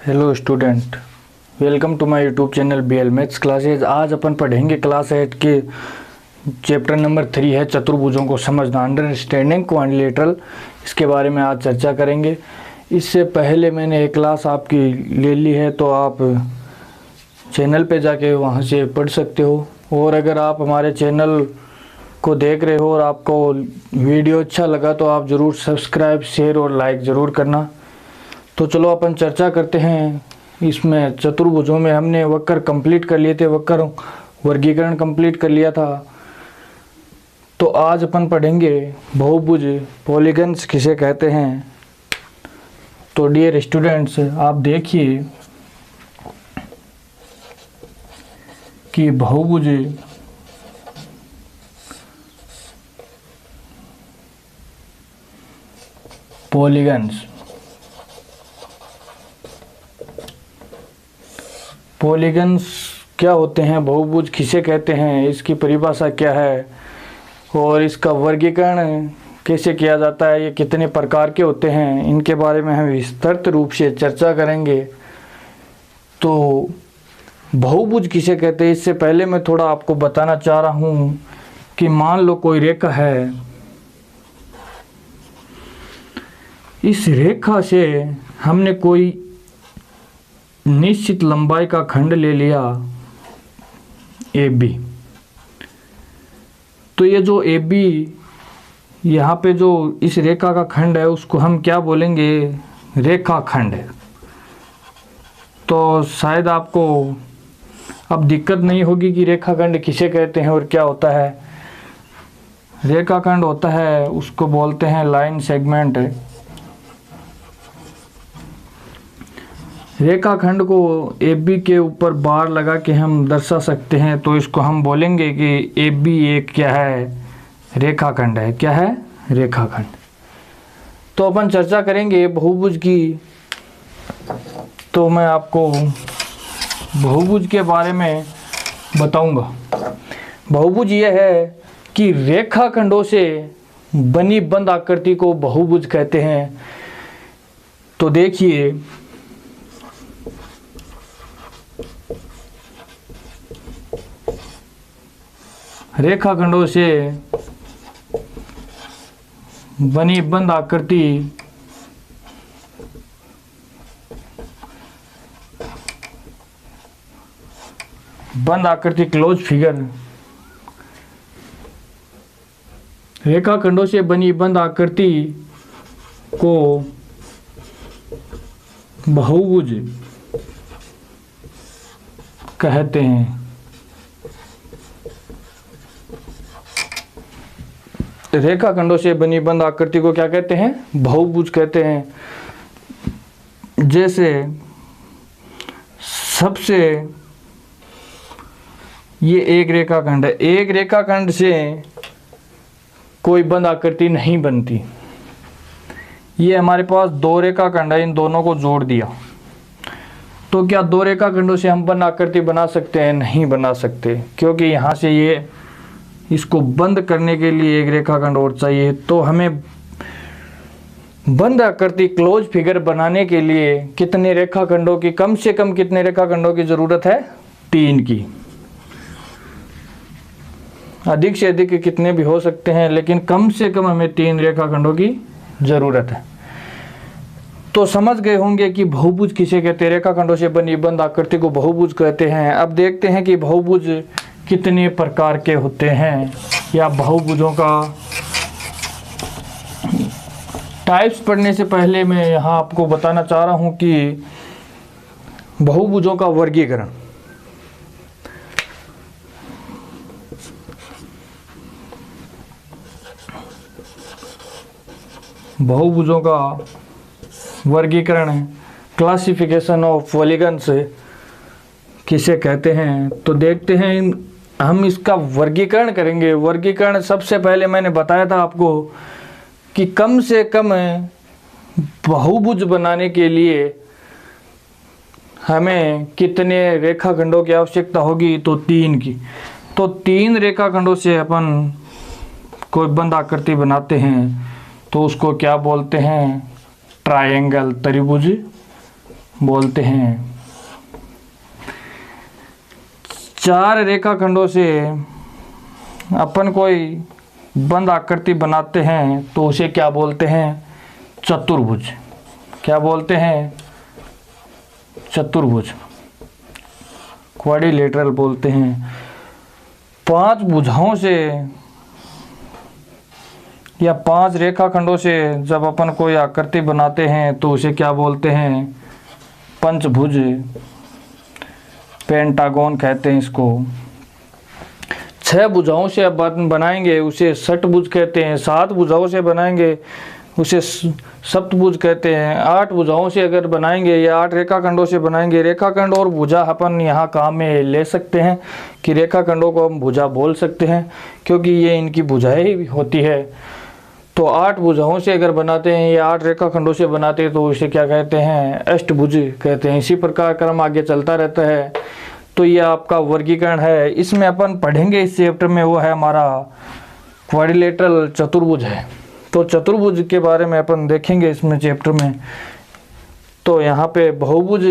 Hello student, welcome to my YouTube channel BL maths classes. आज अपन पढ़ेंगे class 8 के चैप्टर नंबर 3 है चतुर्भुजों को समझना, अंडरस्टैंडिंग क्वाड्रिलेटरल। इसके बारे में आज चर्चा करेंगे। इससे पहले मैंने एक क्लास आपकी ले ली है, तो आप चैनल पे जाके वहाँ से पढ़ सकते हो। और अगर आप हमारे चैनल को देख रहे हो और आपको वीडियो अच्छा लगा तो आप ज़रूर सब्सक्राइब, शेयर और लाइक ज़रूर करना। तो चलो अपन चर्चा करते हैं। इसमें चतुर्भुजों में हमने वक्र कंप्लीट कर लिए थे, वक्र वर्गीकरण कंप्लीट कर लिया था। तो आज अपन पढ़ेंगे बहुभुज, पॉलीगन्स किसे कहते हैं। तो डियर स्टूडेंट्स, आप देखिए कि बहुभुज पॉलीगन्स, पॉलीगन्स क्या होते हैं, बहुभुज किसे कहते हैं, इसकी परिभाषा क्या है और इसका वर्गीकरण कैसे किया जाता है, ये कितने प्रकार के होते हैं, इनके बारे में हम विस्तृत रूप से चर्चा करेंगे। तो बहुभुज किसे कहते हैं, इससे पहले मैं थोड़ा आपको बताना चाह रहा हूँ कि मान लो कोई रेखा है, इस रेखा से हमने कोई निश्चित लंबाई का खंड ले लिया AB। तो ये जो AB यहाँ पे जो इस रेखा का खंड है उसको हम क्या बोलेंगे, रेखाखंड। तो शायद आपको अब दिक्कत नहीं होगी कि रेखाखंड किसे कहते हैं और क्या होता है। रेखाखंड होता है, उसको बोलते हैं लाइन सेगमेंट। रेखाखंड को AB के ऊपर बार लगा के हम दर्शा सकते हैं, तो इसको हम बोलेंगे कि AB एक क्या है, रेखाखंड है। क्या है, रेखाखंड। तो अपन चर्चा करेंगे बहुभुज की। तो मैं आपको बहुभुज के बारे में बताऊंगा। बहुभुज यह है कि रेखाखंडों से बनी बंद आकृति को बहुभुज कहते हैं। तो देखिए, रेखाखंडों से बनी बंद आकृति क्लोज फिगर, रेखाखंडों से बनी बंद आकृति को बहुभुज कहते हैं। रेखाखंडों से बनी बंद आकृति को क्या कहते हैं, बहुभुज कहते हैं। जैसे सबसे ये एक रेखाखंड है, एक रेखाखंड से कोई बंद आकृति नहीं बनती। ये हमारे पास दो रेखाखंड है, इन दोनों को जोड़ दिया। तो क्या दो रेखाखंडों से हम बंद आकृति बना सकते हैं? नहीं बना सकते, क्योंकि यहाँ से ये इसको बंद करने के लिए एक रेखाखंड और चाहिए। तो हमें बंद आकृति क्लोज फिगर बनाने के लिए कितने रेखाखंडों की, कम से कम कितने रेखाखंडों की जरूरत है? 3 की। अधिक से अधिक कितने भी हो सकते हैं, लेकिन कम से कम हमें 3 रेखाखंडों की जरूरत है। तो समझ गए होंगे कि बहुभुज किसे कहते हैं, रेखाखंडों से बनी बंद आकृति को बहुभुज कहते हैं। अब देखते हैं कि बहुभुज कितने प्रकार के होते हैं, या बहुभुजों का टाइप्स पढ़ने से पहले मैं यहाँ आपको बताना चाह रहा हूँ कि बहुभुजों का वर्गीकरण। बहुभुजों का वर्गीकरण है, क्लासिफिकेशन ऑफ पॉलीगन्स किसे कहते हैं। तो देखते हैं, हम इसका वर्गीकरण करेंगे। वर्गीकरण सबसे पहले मैंने बताया था आपको कि कम से कम बहुभुज बनाने के लिए हमें कितने रेखाखंडों की आवश्यकता होगी, तो 3 की। तो 3 रेखाखंडों से अपन कोई बंद आकृति बनाते हैं, तो उसको क्या बोलते हैं, ट्रायंगल, त्रिभुज बोलते हैं। चार रेखाखंडों से अपन कोई बंद आकृति बनाते हैं तो उसे क्या बोलते हैं? चतुर्भुज। क्या बोलते हैं? चतुर्भुज, क्वाड्रिलेटरल बोलते हैं। पांच भुजाओं से या पांच रेखाखंडों से जब अपन कोई आकृति बनाते हैं तो उसे क्या बोलते हैं? पंचभुज, पेंटागन कहते हैं इसको। छह भुजाओं से अपन बनाएंगे उसे षटभुज कहते हैं। सात भुजाओं से बनाएंगे उसे सप्तभुज कहते हैं। आठ भुजाओं से अगर बनाएंगे या आठ रेखाखंडों से बनाएंगे, रेखाखंड और भुजा अपन यहाँ काम में ले सकते हैं कि रेखाखंडों को हम भुजा बोल सकते हैं क्योंकि ये इनकी भुजाएं होती है। तो आठ भुजाओं से अगर बनाते हैं या आठ रेखाखंडों से बनाते हैं तो इसे क्या कहते हैं? अष्टभुज कहते हैं। इसी प्रकार क्रम आगे चलता रहता है। तो ये आपका वर्गीकरण है। इसमें अपन पढ़ेंगे इस चैप्टर में, वो है हमारा क्वाड्रिलेटरल, चतुर्भुज है। तो चतुर्भुज के बारे में अपन देखेंगे इसमें चैप्टर में। तो यहाँ पे बहुभुज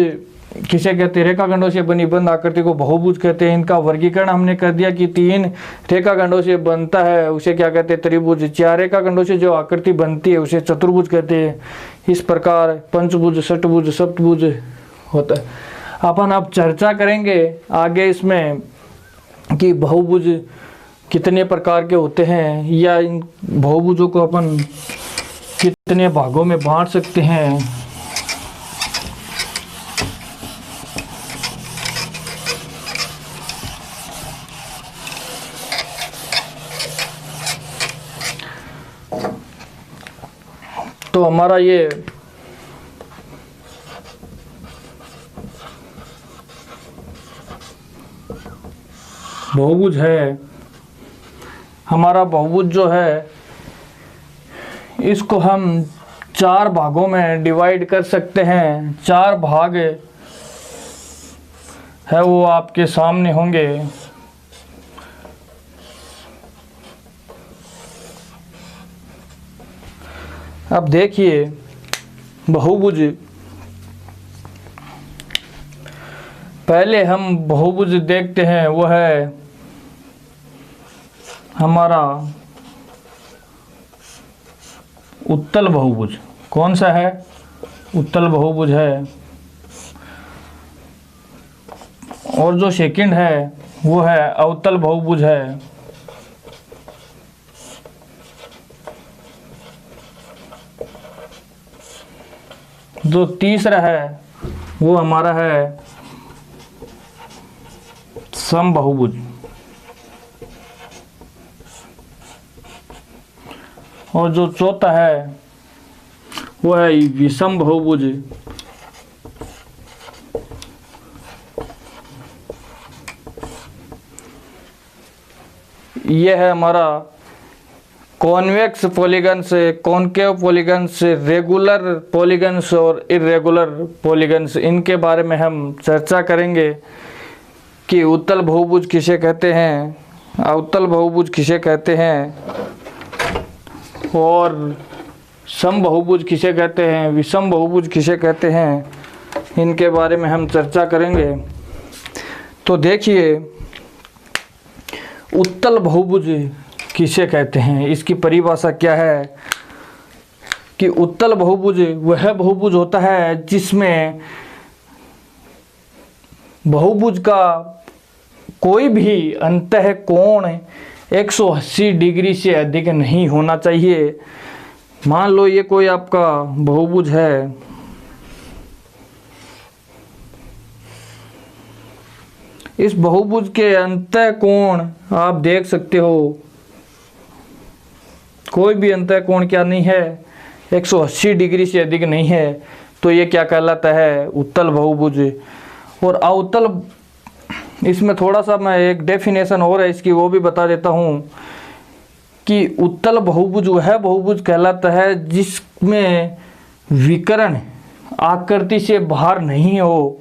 किसे कहते हैं? रेखाखंडों से बनी बंद आकृति को बहुभुज कहते हैं। इनका वर्गीकरण हमने कर दिया कि तीन रेखाखंडों से बनता है उसे क्या कहते हैं? त्रिभुज। चार रेखाखंडों से जो आकृति बनती है उसे चतुर्भुज कहते हैं। इस प्रकार पंचभुज, षटभुज, सप्तभुज होता है। अपन अब चर्चा करेंगे आगे इसमें कि बहुभुज कितने प्रकार के होते हैं या इन बहुभुजों को अपन कितने भागों में बांट सकते हैं। तो हमारा ये बहुभुज है। हमारा बहुभुज जो है इसको हम चार भागों में डिवाइड कर सकते हैं। चार भाग है वो आपके सामने होंगे। अब देखिए बहुभुज, पहले हम बहुभुज देखते हैं, वो है हमारा उत्तल बहुभुज। कौन सा है? उत्तल बहुभुज है। और जो सेकंड है वो है अवतल बहुभुज है। जो तीसरा है वो हमारा है समबाहुभुज। और जो चौथा है वो है विषम बहुभुज। यह है हमारा convex polygons, concave polygons, regular polygons और इर्रेगुलर पॉलीगन्स। इनके बारे में हम चर्चा करेंगे कि उत्तल बहुभुज किसे कहते हैं, अवतल बहुभुज किसे कहते हैं और समबाहुभुज किसे कहते हैं, विषम बहुभुज किसे कहते हैं। इनके बारे में हम चर्चा करेंगे। तो देखिए उत्तल बहुभुज किसे कहते हैं, इसकी परिभाषा क्या है कि उत्तल बहुभुज वह बहुभुज होता है जिसमें बहुभुज का कोई भी अंतः कोण 180 डिग्री से अधिक नहीं होना चाहिए। मान लो ये कोई आपका बहुभुज है, इस बहुभुज के अंतः कोण आप देख सकते हो, कोई भी अंतः कोण क्या नहीं है, 180 डिग्री से अधिक नहीं है। तो ये क्या कहलाता है? उत्तल बहुभुज। और अवतल, इसमें थोड़ा सा मैं एक डेफिनेशन और है इसकी, वो भी बता देता हूँ कि उत्तल बहुभुज वह बहुभुज कहलाता है जिसमें विकर्ण आकृति से बाहर नहीं हो,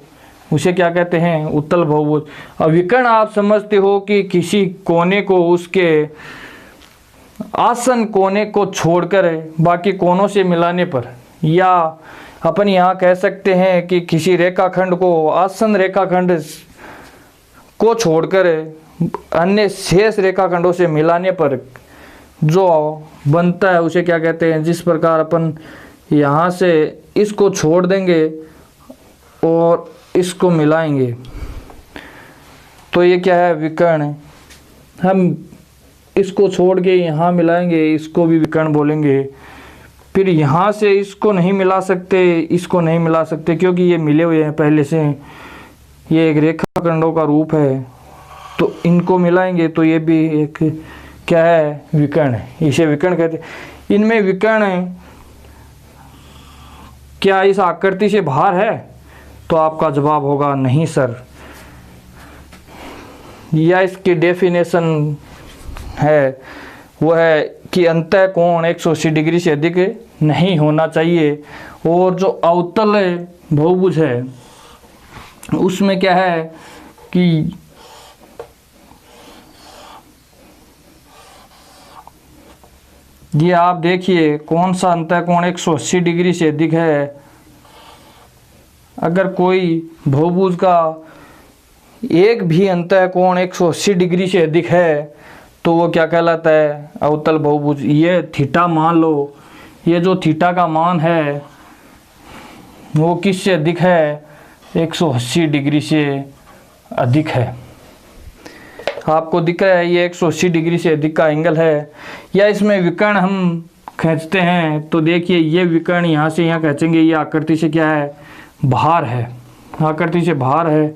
उसे क्या कहते हैं? उत्तल बहुभुज। और विकर्ण आप समझते हो कि किसी कोने को उसके आसन कोने को छोड़कर बाकी कोनों से मिलाने पर, या अपन यहाँ कह सकते हैं कि किसी रेखाखंड को आसन्न रेखाखंड को छोड़कर अन्य शेष रेखाखंडों से मिलाने पर जो बनता है उसे क्या कहते हैं। जिस प्रकार अपन यहाँ से इसको छोड़ देंगे और इसको मिलाएंगे तो ये क्या है, विकर्ण। हम इसको छोड़ के यहाँ मिलाएंगे, इसको भी विकर्ण बोलेंगे। फिर यहाँ से इसको नहीं मिला सकते, इसको नहीं मिला सकते क्योंकि ये मिले हुए हैं पहले से, ये एक रेखाखंडों का रूप है, तो इनको मिलाएंगे तो ये भी एक क्या है, विकर्ण है। इसे विकर्ण कहते हैं। इनमें विकर्ण क्या इस आकृति से बाहर है? तो आपका जवाब होगा नहीं सर। या इसकी डेफिनेशन है वो है कि अंतःकोण 180 डिग्री से अधिक नहीं होना चाहिए। और जो अवतल बहुभुज है उसमें क्या है कि ये आप देखिए कौन सा अंतःकोण 180 डिग्री से अधिक है। अगर कोई बहुभुज का एक भी अंतःकोण 180 डिग्री से अधिक है तो वो क्या कहलाता है, अवतल बहुभुज। ये थीटा मान लो, ये जो थीटा का मान है वो किससे अधिक है, 180 डिग्री से अधिक है। आपको दिख रहा है ये 180 डिग्री से अधिक का एंगल है। या इसमें विकर्ण हम खींचते हैं तो देखिए ये विकर्ण यहाँ से यहाँ खींचेंगे, ये आकृति से क्या है, बाहर है, आकृति से बाहर है,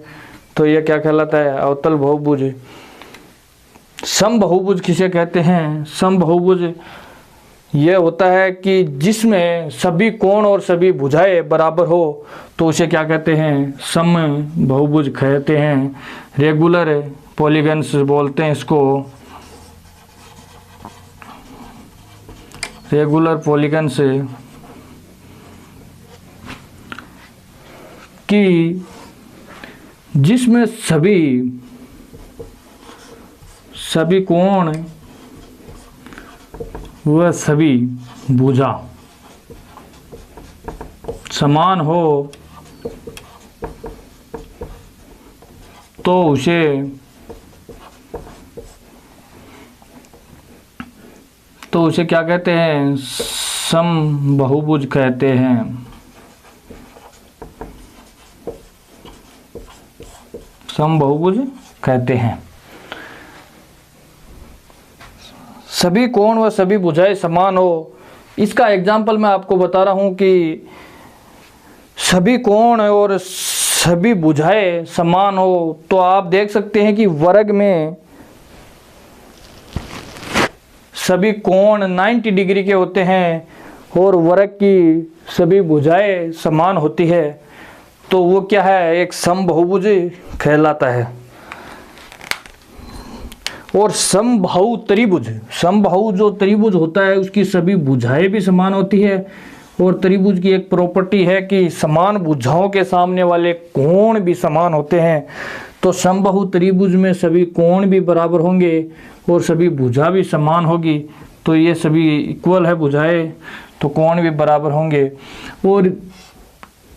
तो ये क्या कहलाता है, अवतल बहुभुज। समबाहुभुज किसे कहते हैं? समबाहुभुज ये होता है कि जिसमें सभी कोण और सभी भुजाएं बराबर हो तो उसे क्या कहते हैं, समबाहुभुज कहते हैं। रेगुलर पॉलीगन्स बोलते हैं इसको, रेगुलर पॉलीगन्स, कि जिसमें सभी कोण व सभी भुजा समान हो तो उसे क्या कहते हैं, समबाहुभुज कहते हैं। समबाहुभुज कहते हैं। सभी कोण व सभी भुजाएं समान हो, इसका एग्जाम्पल मैं आपको बता रहा हूं कि सभी कोण और सभी भुजाएं समान हो तो आप देख सकते हैं कि वर्ग में सभी कोण 90 डिग्री के होते हैं और वर्ग की सभी भुजाएं समान होती है, तो वो क्या है, एक समबाहुभुज कहलाता है। और समबाहु त्रिभुज, समबाहु जो त्रिभुज होता है उसकी सभी भुजाएं भी समान होती है। और त्रिभुज की एक प्रॉपर्टी है कि समान भुजाओं के सामने वाले कोण भी समान होते हैं। तो समबाहु त्रिभुज में सभी कोण भी बराबर होंगे और सभी भुजा भी समान होगी, तो ये सभी इक्वल है भुजाएं, तो कोण भी बराबर होंगे। और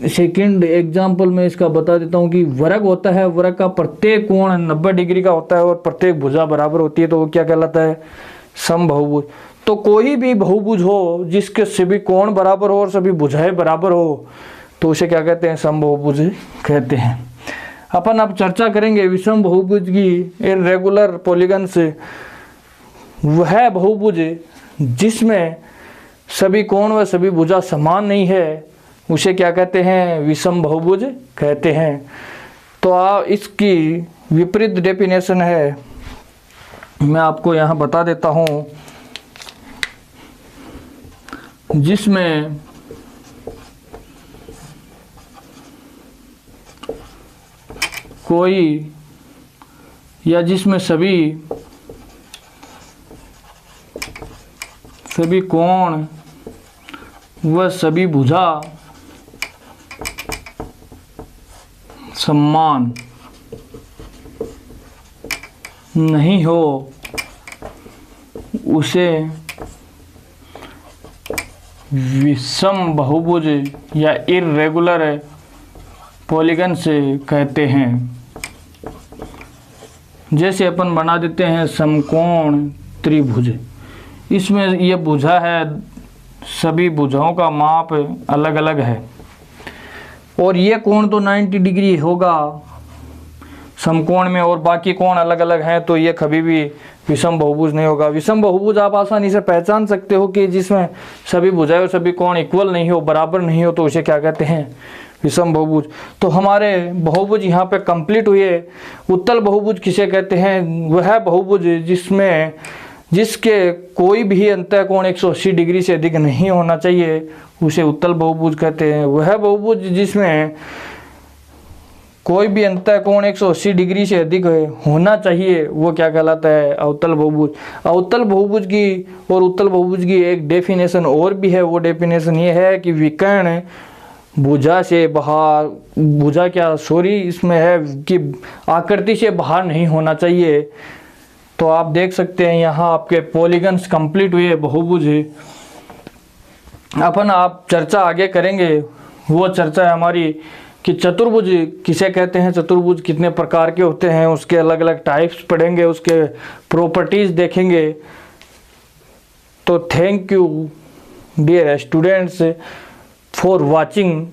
सेकंड एग्जाम्पल में इसका बता देता हूँ कि वर्ग होता है, वर्ग का प्रत्येक कोण 90 डिग्री का होता है और प्रत्येक भुजा बराबर होती है, तो वो क्या कहलाता है, समबाहुभुज। तो कोई भी बहुभुज हो जिसके सभी कोण बराबर हो और सभी भुजाएं बराबर हो तो उसे क्या कहते हैं, समबाहुभुज कहते हैं। अपन अब चर्चा करेंगे विषम बहुभुज की। इररेगुलर पॉलीगन से वह बहुभुज जिसमें सभी कोण व सभी भुजा समान नहीं है उसे क्या कहते हैं, विषम बहुभुज कहते हैं। तो इसकी विपरीत डेफिनेशन है, मैं आपको यहाँ बता देता हूँ। जिसमें कोई या जिसमें सभी कोण व सभी भुजा समान नहीं हो उसे विषम बहुभुज या इर्रेगुलर पॉलीगन से कहते हैं। जैसे अपन बना देते हैं समकोण त्रिभुज, इसमें ये भुजा है, सभी भुजाओं का माप अलग अलग है और ये कोण तो 90 डिग्री होगा समकोण में और बाकी कोण अलग अलग हैं, तो ये कभी भी विषम बहुभुज नहीं होगा। विषम बहुभुज आप आसानी से पहचान सकते हो कि जिसमें सभी भुजाएं और सभी कोण इक्वल नहीं हो, बराबर नहीं हो, तो उसे क्या कहते हैं, विषम बहुभुज। तो हमारे बहुभुज यहाँ पे कंप्लीट हुए। उत्तल बहुभुज किसे कहते हैं, वह बहुभुज जिसके कोई भी अंतःकोण 180 डिग्री से अधिक नहीं होना चाहिए, उसे उत्तल बहुभुज कहते हैं। वह बहुभुज जिसमें कोई भी अंतःकोण 180 डिग्री से अधिक होना चाहिए, वो क्या कहलाता है, अवतल बहुभुज। अवतल बहुभुज की और उत्तल बहुभुज की एक डेफिनेशन और भी है। वो डेफिनेशन ये है कि विकर्ण भुजा से बाहर, भुजा क्या सॉरी इसमें है कि आकृति से बाहर नहीं होना चाहिए। तो आप देख सकते हैं यहाँ आपके पॉलीगन्स कंप्लीट हुए बहुभुज। अपन आप चर्चा आगे करेंगे, वो चर्चा है हमारी कि चतुर्भुज किसे कहते हैं, चतुर्भुज कितने प्रकार के होते हैं, उसके अलग अलग टाइप्स पढ़ेंगे, उसके प्रॉपर्टीज देखेंगे। तो thank you dear students for watching.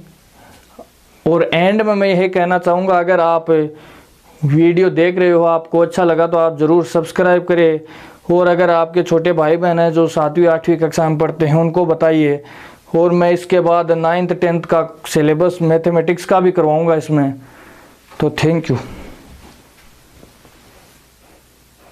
और एंड में मैं यही कहना चाहूँगा, अगर आप वीडियो देख रहे हो, आपको अच्छा लगा तो आप ज़रूर सब्सक्राइब करें। और अगर आपके छोटे भाई बहन हैं जो 7वीं 8वीं कक्षा में पढ़ते हैं, उनको बताइए। और मैं इसके बाद 9th 10th का सिलेबस मैथमेटिक्स का भी करवाऊंगा इसमें। तो थैंक यू।